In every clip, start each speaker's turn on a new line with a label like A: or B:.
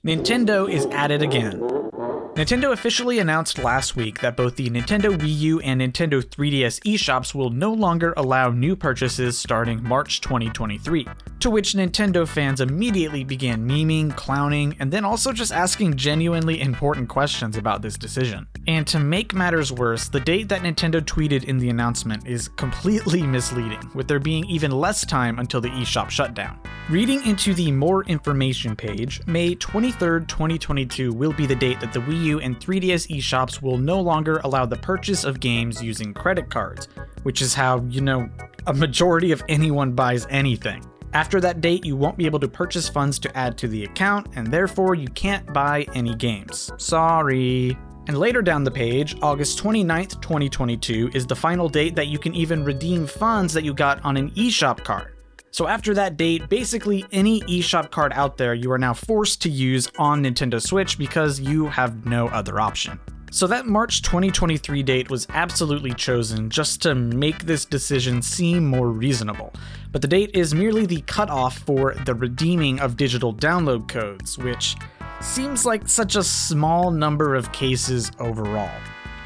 A: Nintendo is at it again. Nintendo officially announced last week that both the Nintendo Wii U and Nintendo 3DS eShops will no longer allow new purchases starting March 2023, to which Nintendo fans immediately began memeing, clowning, and then also just asking genuinely important questions about this decision. And to make matters worse, the date that Nintendo tweeted in the announcement is completely misleading, with there being even less time until the eShop shutdown. Reading into the More Information page, May 23rd, 2022 will be the date that the Wii U and 3DS eShops will no longer allow the purchase of games using credit cards, which is how, a majority of anyone buys anything. After that date, you won't be able to purchase funds to add to the account, and therefore you can't buy any games. Sorry. And later down the page, August 29th, 2022 is the final date that you can even redeem funds that you got on an eShop card. So after that date, basically any eShop card out there you are now forced to use on Nintendo Switch because you have no other option. So that March 2023 date was absolutely chosen just to make this decision seem more reasonable. But the date is merely the cutoff for the redeeming of digital download codes, which seems like such a small number of cases overall.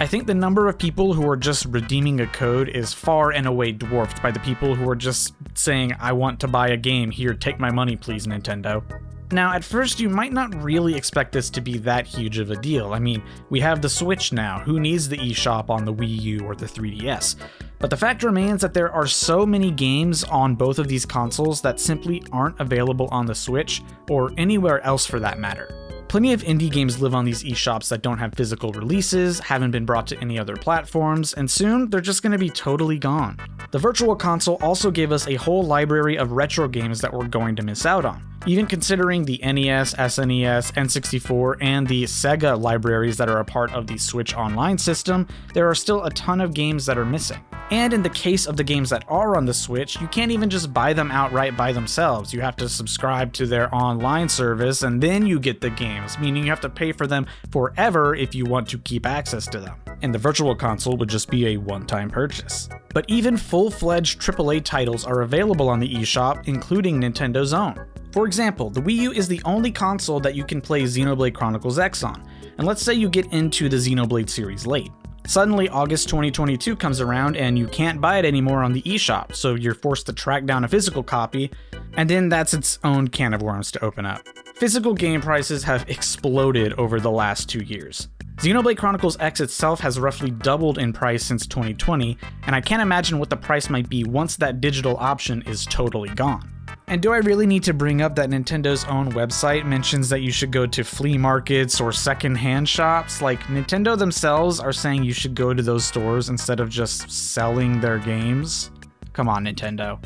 A: I think the number of people who are just redeeming a code is far and away dwarfed by the people who are just saying, I want to buy a game, here, take my money please, Nintendo. Now, at first you might not really expect this to be that huge of a deal. I mean, we have the Switch now, who needs the eShop on the Wii U or the 3DS? But the fact remains that there are so many games on both of these consoles that simply aren't available on the Switch, or anywhere else for that matter. Plenty of indie games live on these eShops that don't have physical releases, haven't been brought to any other platforms, and soon they're just going to be totally gone. The Virtual Console also gave us a whole library of retro games that we're going to miss out on. Even considering the NES, SNES, N64, and the Sega libraries that are a part of the Switch Online system, there are still a ton of games that are missing. And in the case of the games that are on the Switch, you can't even just buy them outright by themselves. You have to subscribe to their online service and then you get the games, meaning you have to pay for them forever if you want to keep access to them. And the Virtual Console would just be a one-time purchase. But even full-fledged AAA titles are available on the eShop, including Nintendo's own. For example, the Wii U is the only console that you can play Xenoblade Chronicles X on, and let's say you get into the Xenoblade series late. Suddenly, August 2022 comes around and you can't buy it anymore on the eShop, so you're forced to track down a physical copy, and then that's its own can of worms to open up. Physical game prices have exploded over the last 2 years. Xenoblade Chronicles X itself has roughly doubled in price since 2020, and I can't imagine what the price might be once that digital option is totally gone. And do I really need to bring up that Nintendo's own website mentions that you should go to flea markets or secondhand shops? Like, Nintendo themselves are saying you should go to those stores instead of just selling their games? Come on, Nintendo.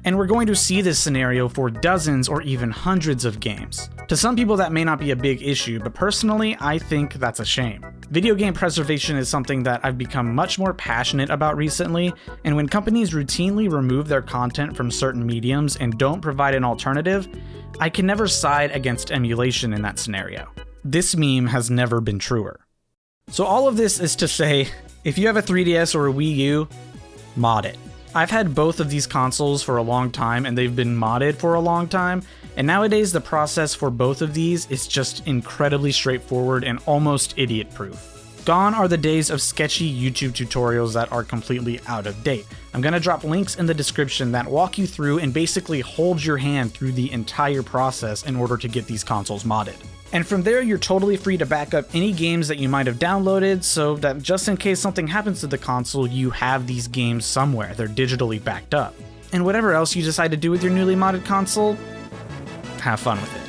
A: And we're going to see this scenario for dozens or even hundreds of games. To some people that may not be a big issue, but personally, I think that's a shame. Video game preservation is something that I've become much more passionate about recently, and when companies routinely remove their content from certain mediums and don't provide an alternative, I can never side against emulation in that scenario. This meme has never been truer. So all of this is to say, if you have a 3DS or a Wii U, mod it. I've had both of these consoles for a long time and they've been modded for a long time, and nowadays the process for both of these is just incredibly straightforward and almost idiot-proof. Gone are the days of sketchy YouTube tutorials that are completely out of date. I'm gonna drop links in the description that walk you through and basically hold your hand through the entire process in order to get these consoles modded. And from there, you're totally free to back up any games that you might have downloaded so that just in case something happens to the console, you have these games somewhere. They're digitally backed up. And whatever else you decide to do with your newly modded console, have fun with it.